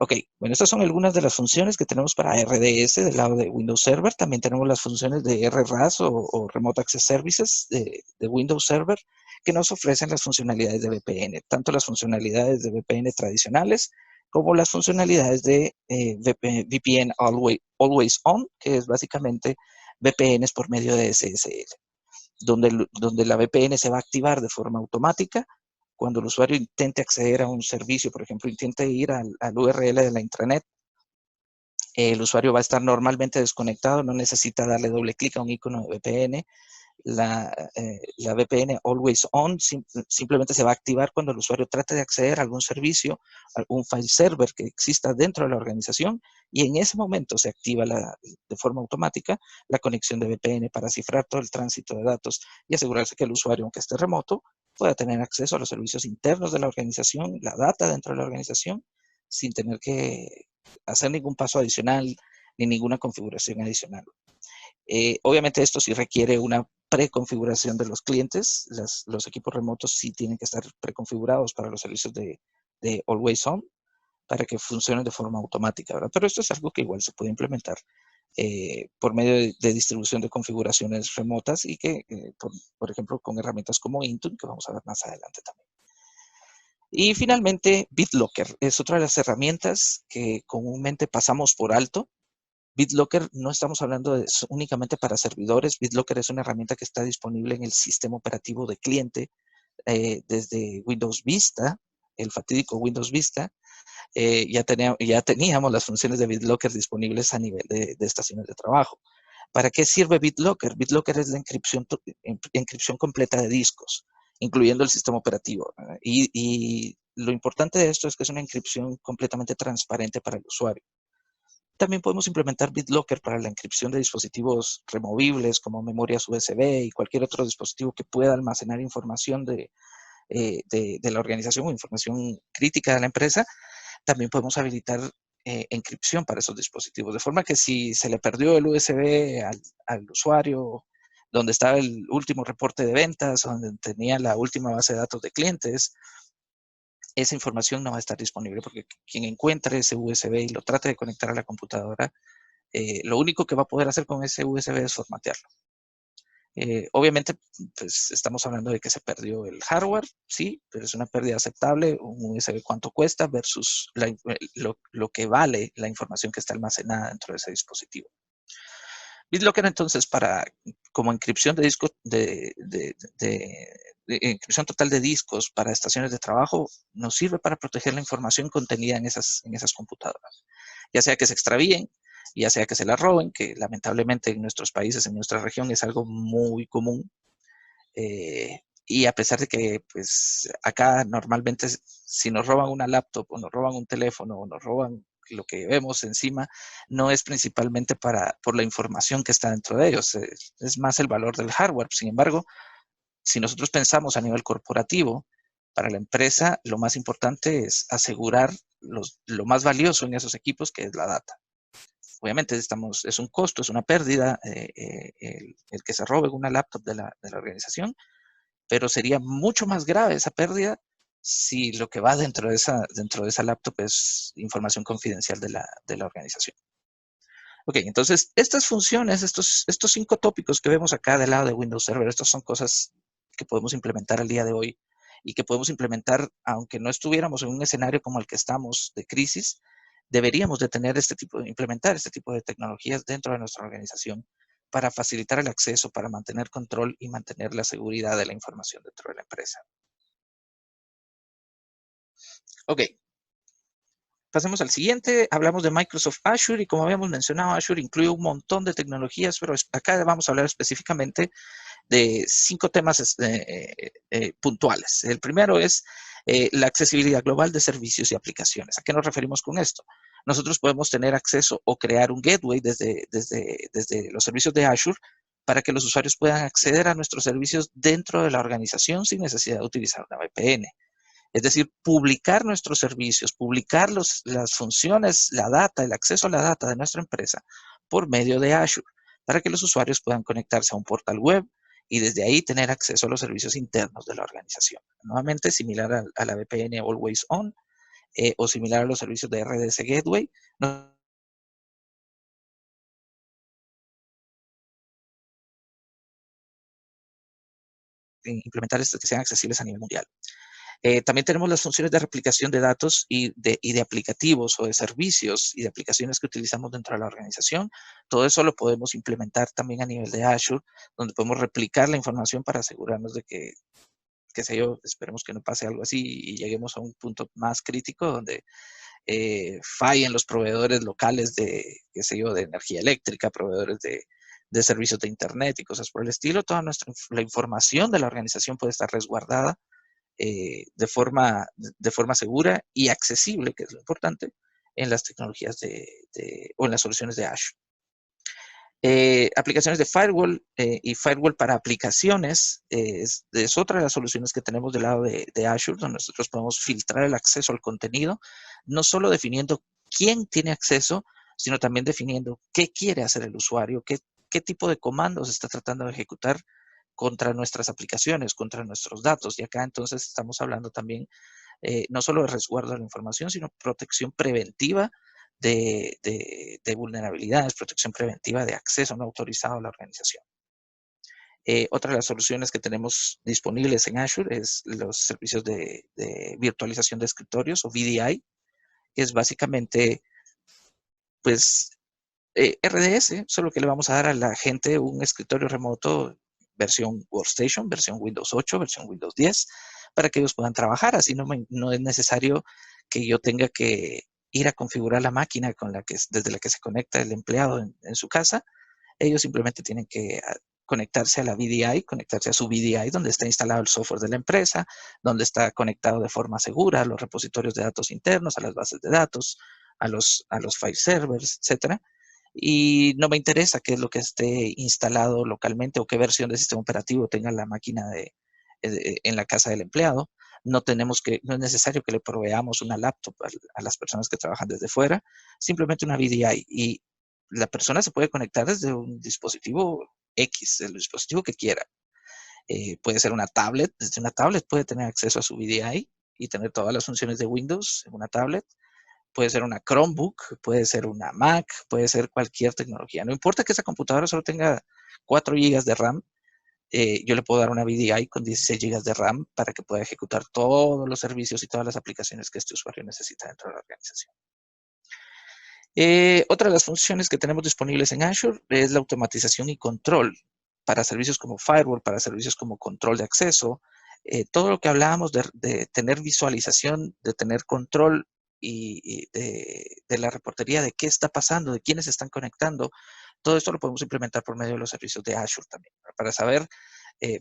Ok, bueno, estas son algunas de las funciones que tenemos para RDS del lado de Windows Server. También tenemos las funciones de RRAS o Remote Access Services de Windows Server que nos ofrecen las funcionalidades de VPN, tanto las funcionalidades de VPN tradicionales como las funcionalidades de VPN Always On, que es básicamente VPNs por medio de SSL, donde la VPN se va a activar de forma automática cuando el usuario intente acceder a un servicio, por ejemplo, intente ir al URL de la intranet, el usuario va a estar normalmente desconectado, no necesita darle doble clic a un icono de VPN. La VPN Always On simplemente se va a activar cuando el usuario trate de acceder a algún servicio, a algún file server que exista dentro de la organización y en ese momento se activa de forma automática la conexión de VPN para cifrar todo el tránsito de datos y asegurarse que el usuario, aunque esté remoto, pueda tener acceso a los servicios internos de la organización, la data dentro de la organización, sin tener que hacer ningún paso adicional ni ninguna configuración adicional. Obviamente esto sí requiere una preconfiguración de los clientes. Los equipos remotos sí tienen que estar preconfigurados para los servicios de Always On para que funcionen de forma automática, ¿verdad? Pero esto es algo que igual se puede implementar por medio de distribución de configuraciones remotas y que, por ejemplo, con herramientas como Intune, que vamos a ver más adelante también. Y finalmente, BitLocker es otra de las herramientas que comúnmente pasamos por alto. BitLocker no estamos hablando únicamente para servidores. BitLocker es una herramienta que está disponible en el sistema operativo de cliente desde Windows Vista, el fatídico Windows Vista. Ya teníamos las funciones de BitLocker disponibles a nivel de estaciones de trabajo. ¿Para qué sirve BitLocker? BitLocker es la encripción completa de discos, incluyendo el sistema operativo. Y lo importante de esto es que es una encripción completamente transparente para el usuario. También podemos implementar BitLocker para la encripción de dispositivos removibles como memorias USB y cualquier otro dispositivo que pueda almacenar información de la organización o información crítica de la empresa. También podemos habilitar encripción para esos dispositivos, de forma que si se le perdió el USB al usuario, donde estaba el último reporte de ventas, donde tenía la última base de datos de clientes, esa información no va a estar disponible porque quien encuentre ese USB y lo trate de conectar a la computadora, lo único que va a poder hacer con ese USB es formatearlo. Obviamente, pues estamos hablando de que se perdió el hardware, sí, pero es una pérdida aceptable. Un USB cuánto cuesta versus lo que vale la información que está almacenada dentro de ese dispositivo. BitLocker entonces como encripción de discos de encripción total de discos para estaciones de trabajo nos sirve para proteger la información contenida en esas computadoras, ya sea que se extravíen, ya sea que se la roben, que lamentablemente en nuestros países, en nuestra región es algo muy común. Y a pesar de que pues acá normalmente si nos roban una laptop o nos roban un teléfono o nos roban lo que vemos encima no es principalmente por la información que está dentro de ellos, es más el valor del hardware. Sin embargo, si nosotros pensamos a nivel corporativo, para la empresa lo más importante es asegurar lo más valioso en esos equipos, que es la data. Obviamente es un costo, es una pérdida el que se robe una laptop de la organización, pero sería mucho más grave esa pérdida si lo que va dentro de esa laptop es información confidencial de la organización. Ok, entonces estas funciones, estos 5 tópicos que vemos acá del lado de Windows Server, estas son cosas que podemos implementar al día de hoy y que podemos implementar aunque no estuviéramos en un escenario como el que estamos de crisis. Deberíamos de tener implementar este tipo de tecnologías dentro de nuestra organización para facilitar el acceso, para mantener control y mantener la seguridad de la información dentro de la empresa. Ok, pasemos al siguiente. Hablamos de Microsoft Azure y como habíamos mencionado, Azure incluye un montón de tecnologías, pero acá vamos a hablar específicamente de 5 temas puntuales. El primero es la accesibilidad global de servicios y aplicaciones. ¿A qué nos referimos con esto? Nosotros podemos tener acceso o crear un gateway desde los servicios de Azure para que los usuarios puedan acceder a nuestros servicios dentro de la organización sin necesidad de utilizar una VPN. Es decir, publicar nuestros servicios, publicar las funciones, la data, el acceso a la data de nuestra empresa por medio de Azure, para que los usuarios puedan conectarse a un portal web y desde ahí tener acceso a los servicios internos de la organización. Nuevamente, similar a la VPN Always On o similar a los servicios de RDS Gateway, implementar estos que sean accesibles a nivel mundial. También tenemos las funciones de replicación de datos y de aplicativos o de servicios y de aplicaciones que utilizamos dentro de la organización. Todo eso lo podemos implementar también a nivel de Azure, donde podemos replicar la información para asegurarnos de que, qué sé yo, esperemos que no pase algo así y lleguemos a un punto más crítico donde fallen los proveedores locales de, qué sé yo, de energía eléctrica, proveedores de servicios de internet y cosas por el estilo. Toda la información de la organización puede estar resguardada de forma segura y accesible, que es lo importante, en las tecnologías o en las soluciones de Azure. Aplicaciones de firewall y firewall para aplicaciones es otra de las soluciones que tenemos del lado de Azure, donde nosotros podemos filtrar el acceso al contenido, no solo definiendo quién tiene acceso, sino también definiendo qué quiere hacer el usuario, qué tipo de comandos está tratando de ejecutar contra nuestras aplicaciones, contra nuestros datos. Y acá entonces estamos hablando también no solo de resguardo de la información, sino protección preventiva de vulnerabilidades, protección preventiva de acceso no autorizado a la organización. Otra de las soluciones que tenemos disponibles en Azure es los servicios de virtualización de escritorios o VDI, que es básicamente, pues, RDS, solo que le vamos a dar a la gente un escritorio remoto versión Workstation, versión Windows 8, versión Windows 10, para que ellos puedan trabajar. Así no es necesario que yo tenga que ir a configurar la máquina desde la que se conecta el empleado en su casa. Ellos simplemente tienen que conectarse a la VDI, conectarse a su VDI, donde está instalado el software de la empresa, donde está conectado de forma segura a los repositorios de datos internos, a las bases de datos, a los file servers, etcétera. Y no me interesa qué es lo que esté instalado localmente o qué versión del sistema operativo tenga la máquina en la casa del empleado. No es necesario que le proveamos una laptop a las personas que trabajan desde fuera, simplemente una VDI. Y la persona se puede conectar desde un dispositivo X, el dispositivo que quiera. Puede ser una tablet, desde una tablet puede tener acceso a su VDI y tener todas las funciones de Windows en una tablet. Puede ser una Chromebook, puede ser una Mac, puede ser cualquier tecnología. No importa que esa computadora solo tenga 4 GB de RAM, yo le puedo dar una VDI con 16 GB de RAM para que pueda ejecutar todos los servicios y todas las aplicaciones que este usuario necesita dentro de la organización. Otra de las funciones que tenemos disponibles en Azure es la automatización y control para servicios como firewall, para servicios como control de acceso. Todo lo que hablábamos de tener visualización, de tener control y de la reportería de qué está pasando, de quiénes se están conectando, todo esto lo podemos implementar por medio de los servicios de Azure también, para saber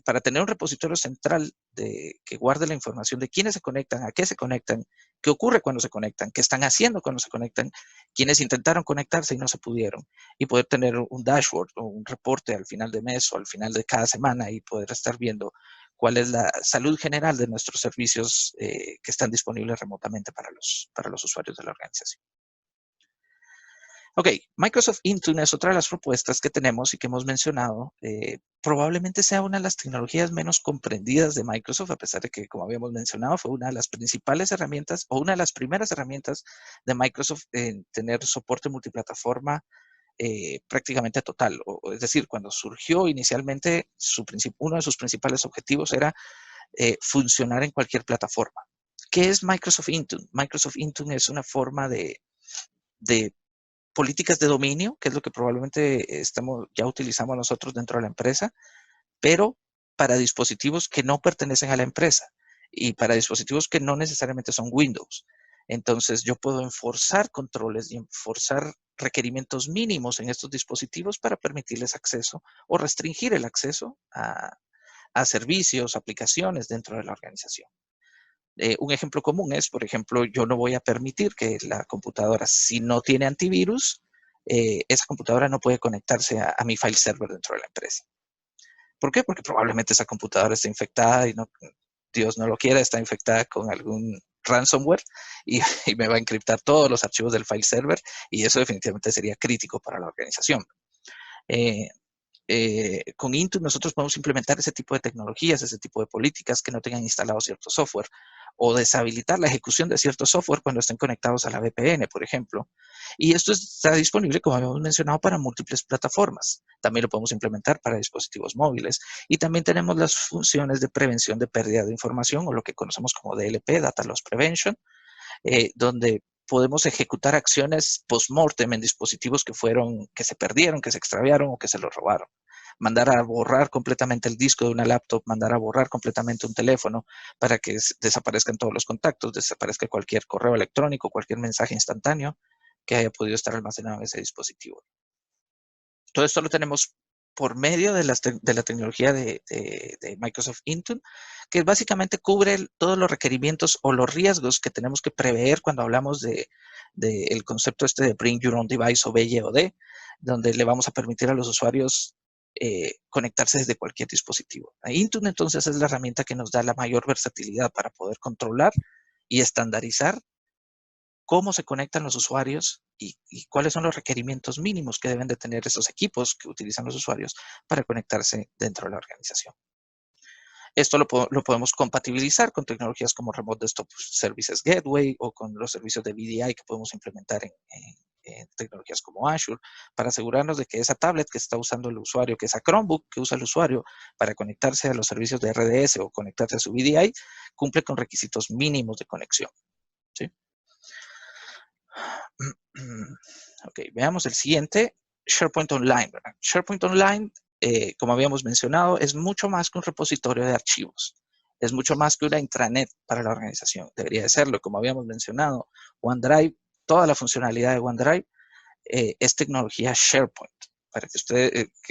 para tener un repositorio central que guarde la información de quiénes se conectan, a qué se conectan, qué ocurre cuando se conectan, qué están haciendo cuando se conectan, quienes intentaron conectarse y no se pudieron, y poder tener un dashboard o un reporte al final de mes o al final de cada semana y poder estar viendo cuál es la salud general de nuestros servicios que están disponibles remotamente para los usuarios de la organización. Ok, Microsoft Intune es otra de las propuestas que tenemos y que hemos mencionado. Probablemente sea una de las tecnologías menos comprendidas de Microsoft, a pesar de que, como habíamos mencionado, fue una de las principales herramientas o una de las primeras herramientas de Microsoft en tener soporte multiplataforma prácticamente total. Es decir, cuando surgió inicialmente, uno de sus principales objetivos era funcionar en cualquier plataforma. ¿Qué es Microsoft Intune? Microsoft Intune es una forma de políticas de dominio, que es lo que probablemente ya utilizamos nosotros dentro de la empresa, pero para dispositivos que no pertenecen a la empresa y para dispositivos que no necesariamente son Windows. Entonces, yo puedo enforzar controles y enforzar requerimientos mínimos en estos dispositivos para permitirles acceso o restringir el acceso a servicios, aplicaciones dentro de la organización. Un ejemplo común es, por ejemplo, yo no voy a permitir que la computadora, si no tiene antivirus, esa computadora no puede conectarse a mi file server dentro de la empresa. ¿Por qué? Porque probablemente esa computadora está infectada y no, Dios no lo quiera, está infectada con algún ransomware y me va a encriptar todos los archivos del file server y eso definitivamente sería crítico para la organización. Con Intune nosotros podemos implementar ese tipo de tecnologías, ese tipo de políticas que no tengan instalado cierto software o deshabilitar la ejecución de cierto software cuando estén conectados a la VPN, por ejemplo. Y esto está disponible, como habíamos mencionado, para múltiples plataformas. También lo podemos implementar para dispositivos móviles. Y también tenemos las funciones de prevención de pérdida de información o lo que conocemos como DLP, Data Loss Prevention, donde podemos ejecutar acciones post-mortem en dispositivos que se perdieron, que se extraviaron o que se los robaron. Mandar a borrar completamente el disco de una laptop, mandar a borrar completamente un teléfono para que desaparezcan todos los contactos, desaparezca cualquier correo electrónico, cualquier mensaje instantáneo que haya podido estar almacenado en ese dispositivo. Todo esto lo tenemos por medio de la tecnología de Microsoft Intune, que básicamente cubre todos los requerimientos o los riesgos que tenemos que prever cuando hablamos del concepto de Bring Your Own Device o BYOD, donde le vamos a permitir a los usuarios conectarse desde cualquier dispositivo. Intune entonces es la herramienta que nos da la mayor versatilidad para poder controlar y estandarizar cómo se conectan los usuarios y cuáles son los requerimientos mínimos que deben de tener esos equipos que utilizan los usuarios para conectarse dentro de la organización. Esto lo podemos compatibilizar con tecnologías como Remote Desktop Services Gateway o con los servicios de VDI que podemos implementar en tecnologías como Azure para asegurarnos de que esa tablet que está usando el usuario, que esa Chromebook que usa el usuario para conectarse a los servicios de RDS o conectarse a su VDI, cumple con requisitos mínimos de conexión. ¿Sí? Ok, veamos el siguiente, SharePoint Online. ¿Verdad? SharePoint Online, como habíamos mencionado, es mucho más que un repositorio de archivos. Es mucho más que una intranet para la organización. Debería de serlo, como habíamos mencionado. OneDrive, toda la funcionalidad de OneDrive es tecnología SharePoint. Para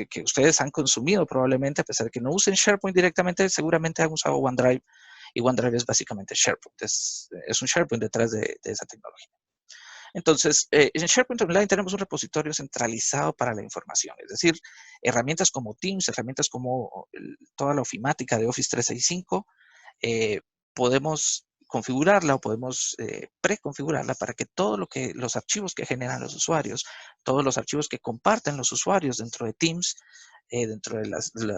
que ustedes han consumido probablemente, a pesar de que no usen SharePoint directamente, seguramente han usado OneDrive. Y OneDrive es básicamente SharePoint. Es un SharePoint detrás de esa tecnología. Entonces, en SharePoint Online tenemos un repositorio centralizado para la información, es decir, herramientas como Teams, herramientas como toda la ofimática de Office 365, podemos configurarla o podemos preconfigurarla para que los archivos que generan los usuarios, todos los archivos que comparten los usuarios dentro de Teams, dentro de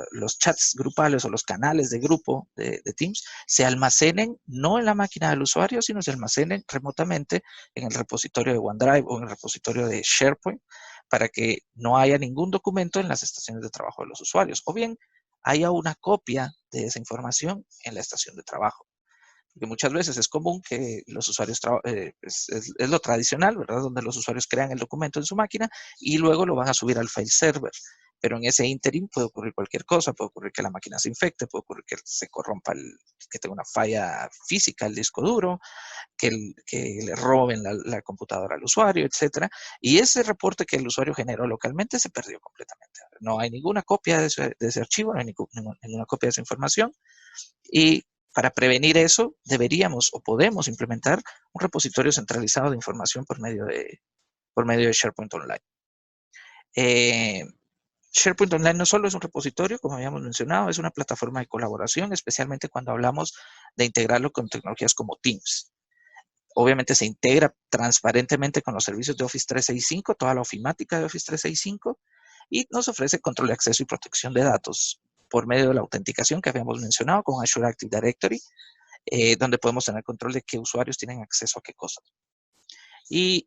los chats grupales o los canales de grupo de Teams, se almacenen no en la máquina del usuario, sino se almacenen remotamente en el repositorio de OneDrive o en el repositorio de SharePoint para que no haya ningún documento en las estaciones de trabajo de los usuarios. O bien, haya una copia de esa información en la estación de trabajo. Porque muchas veces es común que los usuarios, es lo tradicional, ¿verdad? Donde los usuarios crean el documento en su máquina y luego lo van a subir al file server. Pero en ese interim puede ocurrir cualquier cosa, puede ocurrir que la máquina se infecte, puede ocurrir que se corrompa, que tenga una falla física el disco duro, que le roben la computadora al usuario, etcétera. Y ese reporte que el usuario generó localmente se perdió completamente. No hay ninguna copia de ese archivo, no hay ninguna copia de esa información. Y para prevenir eso, deberíamos o podemos implementar un repositorio centralizado de información por medio de SharePoint Online. SharePoint Online no solo es un repositorio, como habíamos mencionado, es una plataforma de colaboración, especialmente cuando hablamos de integrarlo con tecnologías como Teams. Obviamente se integra transparentemente con los servicios de Office 365, toda la ofimática de Office 365, y nos ofrece control de acceso y protección de datos por medio de la autenticación que habíamos mencionado con Azure Active Directory, donde podemos tener control de qué usuarios tienen acceso a qué cosas. Y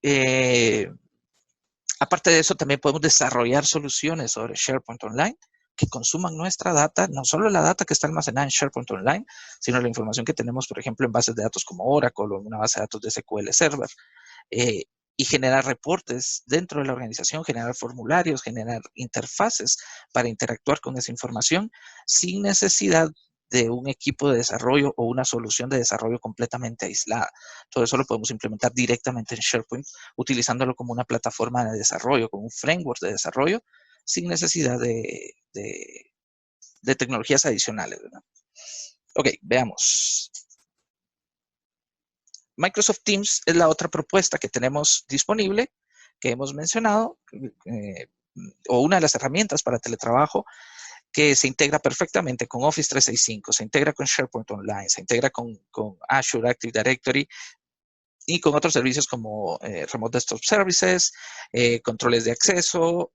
aparte de eso, también podemos desarrollar soluciones sobre SharePoint Online que consuman nuestra data, no solo la data que está almacenada en SharePoint Online, sino la información que tenemos, por ejemplo, en bases de datos como Oracle o en una base de datos de SQL Server. Y generar reportes dentro de la organización, generar formularios, generar interfaces para interactuar con esa información sin necesidad de un equipo de desarrollo o una solución de desarrollo completamente aislada. Todo eso lo podemos implementar directamente en SharePoint, utilizándolo como una plataforma de desarrollo, como un framework de desarrollo, sin necesidad de tecnologías adicionales, ¿verdad? Ok, veamos. Microsoft Teams es la otra propuesta que tenemos disponible, que hemos mencionado, o una de las herramientas para teletrabajo, que se integra perfectamente con Office 365, se integra con SharePoint Online, se integra con Azure Active Directory y con otros servicios como Remote Desktop Services, controles de acceso,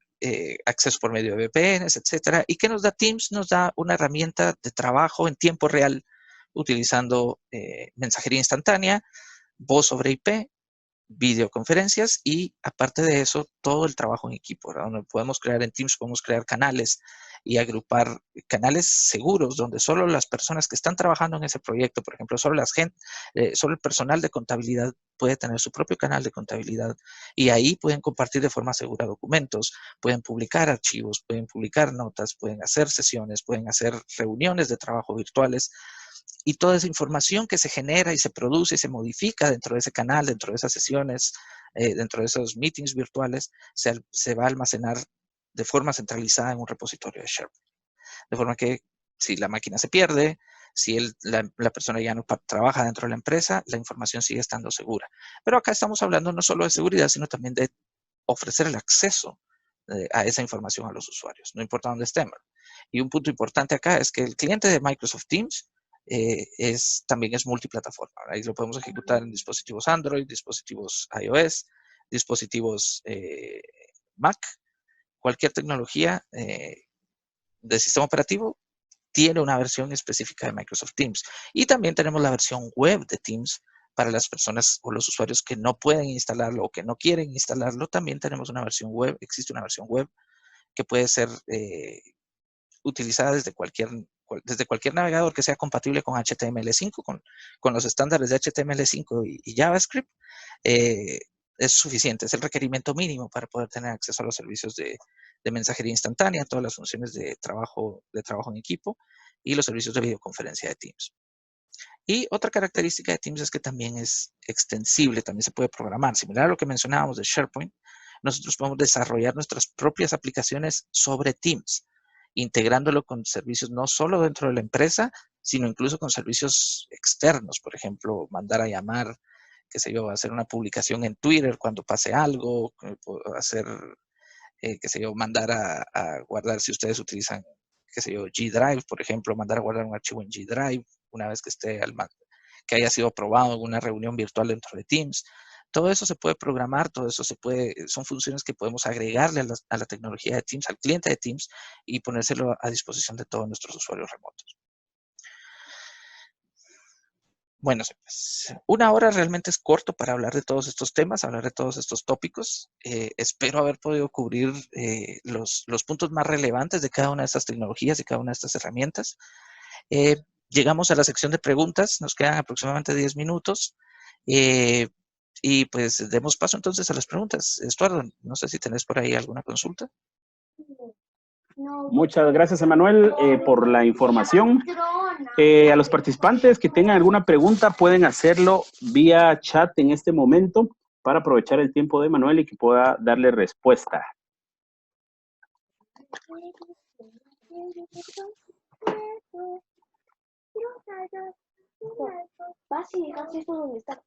acceso por medio de VPNs, etcétera. ¿Y qué nos da Teams? Nos da una herramienta de trabajo en tiempo real utilizando mensajería instantánea, voz sobre IP, videoconferencias y aparte de eso, todo el trabajo en equipo, ¿verdad? Donde podemos crear en Teams, podemos crear canales y agrupar canales seguros donde solo las personas que están trabajando en ese proyecto, por ejemplo, solo el personal de contabilidad puede tener su propio canal de contabilidad y ahí pueden compartir de forma segura documentos, pueden publicar archivos, pueden publicar notas, pueden hacer sesiones, pueden hacer reuniones de trabajo virtuales. Y toda esa información que se genera y se produce y se modifica dentro de ese canal, dentro de esas sesiones, dentro de esos meetings virtuales, se va a almacenar de forma centralizada en un repositorio de SharePoint. De forma que si la máquina se pierde, si la persona ya no trabaja dentro de la empresa, la información sigue estando segura. Pero acá estamos hablando no solo de seguridad, sino también de ofrecer el acceso a esa información a los usuarios, no importa dónde estén. Y un punto importante acá es que el cliente de Microsoft Teams también es multiplataforma. Ahí lo podemos ejecutar en dispositivos Android, dispositivos iOS, dispositivos Mac, cualquier tecnología de sistema operativo tiene una versión específica de Microsoft Teams. Y también tenemos la versión web de Teams para las personas o los usuarios que no pueden instalarlo o que no quieren instalarlo. También tenemos una versión web, existe una versión web que puede ser utilizada desde cualquier navegador que sea compatible con HTML5, con los estándares de HTML5 y JavaScript, es suficiente, es el requerimiento mínimo para poder tener acceso a los servicios de mensajería instantánea, todas las funciones de trabajo en equipo y los servicios de videoconferencia de Teams. Y otra característica de Teams es que también es extensible, también se puede programar. Similar a lo que mencionábamos de SharePoint, nosotros podemos desarrollar nuestras propias aplicaciones sobre Teams, integrándolo con servicios no solo dentro de la empresa, sino incluso con servicios externos. Por ejemplo, mandar a llamar, qué sé yo, hacer una publicación en Twitter cuando pase algo, hacer, qué sé yo, mandar a guardar si ustedes utilizan, qué sé yo, G Drive, por ejemplo, mandar a guardar un archivo en G Drive una vez que esté que haya sido aprobado en una reunión virtual dentro de Teams. Todo eso se puede programar, todo eso son funciones que podemos agregarle a la tecnología de Teams, al cliente de Teams y ponérselo a disposición de todos nuestros usuarios remotos. Bueno, pues, una hora realmente es corto para hablar de todos estos temas, hablar de todos estos tópicos. Espero haber podido cubrir los puntos más relevantes de cada una de estas tecnologías y cada una de estas herramientas. Llegamos a la sección de preguntas, nos quedan aproximadamente 10 minutos. Y pues demos paso entonces a las preguntas. Estuardo, no sé si tenés por ahí alguna consulta. Muchas gracias, Emanuel, por la información. A los participantes que tengan alguna pregunta pueden hacerlo vía chat en este momento para aprovechar el tiempo de Emanuel y que pueda darle respuesta. Vas y dejas esto donde está.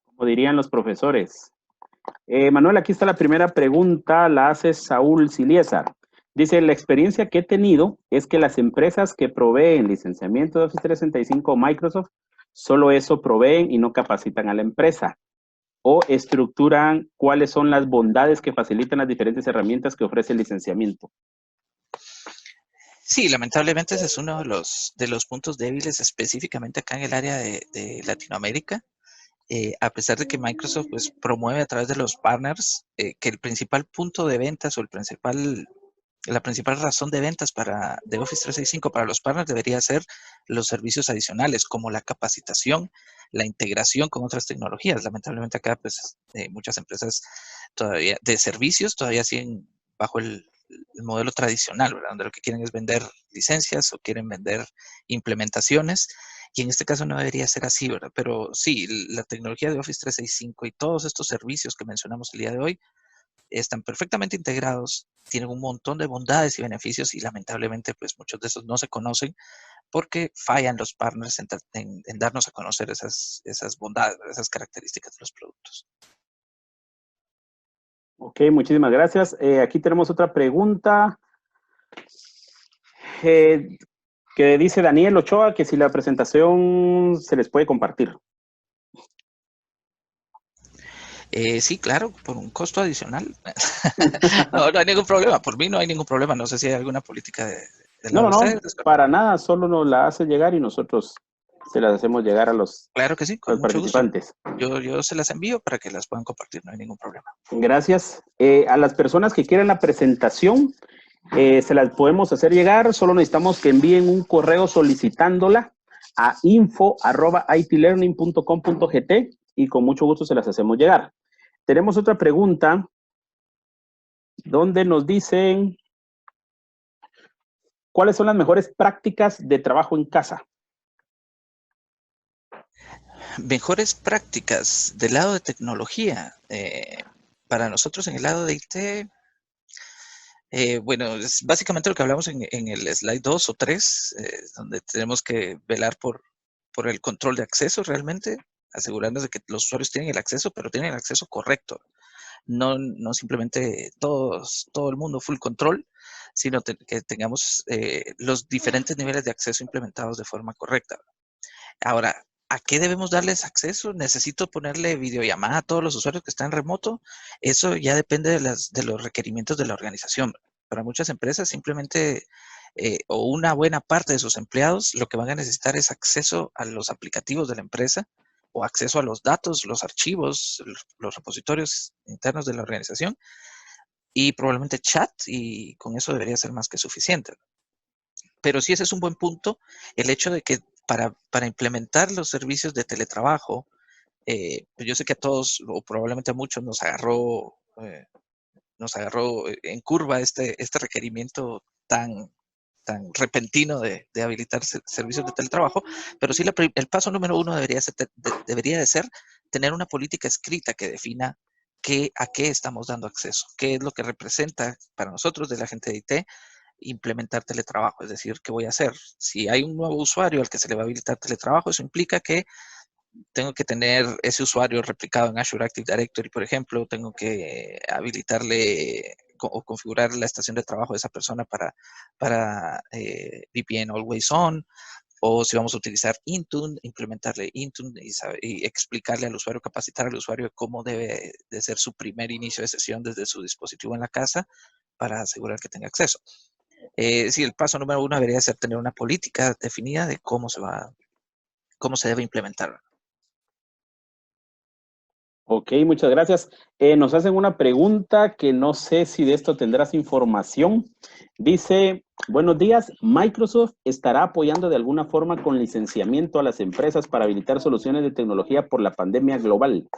Como dirían los profesores. Manuel, aquí está la primera pregunta, la hace Saúl Siliesar. Dice, la experiencia que he tenido es que las empresas que proveen licenciamiento de Office 365 o Microsoft, solo eso proveen y no capacitan a la empresa. O estructuran cuáles son las bondades que facilitan las diferentes herramientas que ofrece el licenciamiento. Sí, lamentablemente ese es uno de los puntos débiles específicamente acá en el área de Latinoamérica. A pesar de que Microsoft pues, promueve a través de los partners que el principal punto de ventas o la principal razón de ventas de Office 365 para los partners debería ser los servicios adicionales como la capacitación, la integración con otras tecnologías. Lamentablemente acá pues muchas empresas todavía de servicios todavía siguen bajo el modelo tradicional, ¿verdad? Donde lo que quieren es vender licencias o quieren vender implementaciones. Y en este caso no debería ser así, ¿verdad? Pero sí, la tecnología de Office 365 y todos estos servicios que mencionamos el día de hoy están perfectamente integrados, tienen un montón de bondades y beneficios y lamentablemente pues muchos de esos no se conocen porque fallan los partners en darnos a conocer esas bondades, esas características de los productos. Ok, muchísimas gracias. Aquí tenemos otra pregunta que dice Daniel Ochoa que si la presentación se les puede compartir. Sí, claro, por un costo adicional. No hay ningún problema. Por mí no hay ningún problema. No sé si hay alguna política de lado de ustedes. Para nada, solo nos la hace llegar y nosotros se las hacemos llegar a los, Claro que sí, a con los mucho gusto. participantes. Yo se las envío para que las puedan compartir, no hay ningún problema. Gracias. A las personas que quieran la presentación, se las podemos hacer llegar, solo necesitamos que envíen un correo solicitándola a info@itlearning.com.gt y con mucho gusto se las hacemos llegar. Tenemos otra pregunta donde nos dicen, ¿cuáles son las mejores prácticas de trabajo en casa? Mejores prácticas del lado de tecnología. Para nosotros en el lado de IT, bueno, es básicamente lo que hablamos en el slide 2 o 3, donde tenemos que velar por el control de acceso realmente, asegurarnos de que los usuarios tienen el acceso, pero tienen el acceso correcto. No simplemente todo el mundo full control, sino que tengamos los diferentes niveles de acceso implementados de forma correcta. Ahora, ¿a qué debemos darles acceso? ¿Necesito ponerle videollamada a todos los usuarios que están remoto? Eso ya depende de los requerimientos de la organización. Para muchas empresas, simplemente o una buena parte de sus empleados lo que van a necesitar es acceso a los aplicativos de la empresa o acceso a los datos, los archivos, los repositorios internos de la organización y probablemente chat, y con eso debería ser más que suficiente. Pero sí, ese es un buen punto, el hecho de que para implementar los servicios de teletrabajo, pues yo sé que a todos, o probablemente a muchos, nos agarró en curva este requerimiento tan repentino de habilitar servicios de teletrabajo, pero sí el paso número uno debería de ser tener una política escrita que defina a qué estamos dando acceso, qué es lo que representa para nosotros de la gente de IT implementar teletrabajo, es decir, ¿qué voy a hacer? Si hay un nuevo usuario al que se le va a habilitar teletrabajo, eso implica que tengo que tener ese usuario replicado en Azure Active Directory, por ejemplo, tengo que habilitarle o configurar la estación de trabajo de esa persona para VPN Always On, o si vamos a utilizar Intune, implementarle Intune y explicarle al usuario, capacitar al usuario cómo debe de ser su primer inicio de sesión desde su dispositivo en la casa para asegurar que tenga acceso. Sí, el paso número uno debería ser tener una política definida de cómo se debe implementar. Ok, muchas gracias. Nos hacen una pregunta que no sé si de esto tendrás información. Dice, buenos días, ¿Microsoft estará apoyando de alguna forma con licenciamiento a las empresas para habilitar soluciones de tecnología por la pandemia global?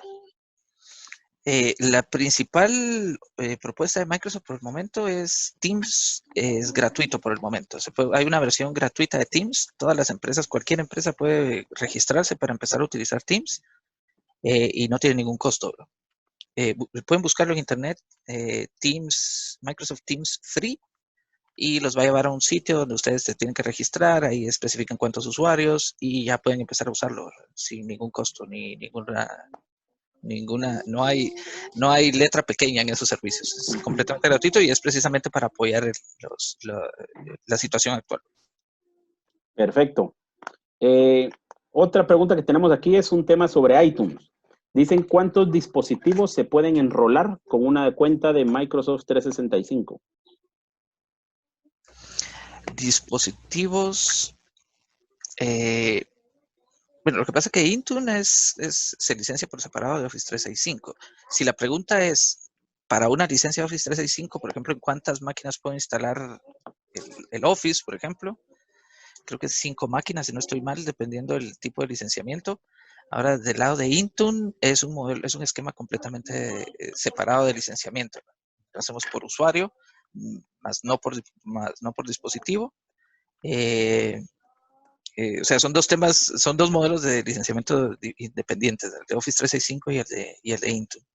La principal propuesta de Microsoft por el momento es Teams, es gratuito por el momento. Hay una versión gratuita de Teams. Todas las empresas, cualquier empresa puede registrarse para empezar a utilizar Teams y no tiene ningún costo. Pueden buscarlo en internet, Teams, Microsoft Teams Free, y los va a llevar a un sitio donde ustedes se tienen que registrar, ahí especifican cuántos usuarios y ya pueden empezar a usarlo sin ningún costo ni no hay letra pequeña en esos servicios. Es completamente gratuito y es precisamente para apoyar la situación actual. Perfecto. Otra pregunta que tenemos aquí es un tema sobre iTunes. Dicen, ¿cuántos dispositivos se pueden enrolar con una cuenta de Microsoft 365? Dispositivos. Bueno, lo que pasa es que Intune se licencia por separado de Office 365. Si la pregunta es, para una licencia de Office 365, por ejemplo, ¿en cuántas máquinas puedo instalar el Office, por ejemplo? Creo que 5 máquinas, si no estoy mal, dependiendo del tipo de licenciamiento. Ahora, del lado de Intune, es un esquema completamente separado de licenciamiento. Lo hacemos por usuario, más no por dispositivo. O sea, son dos modelos de licenciamiento independientes, el de Office 365 y el de Intune.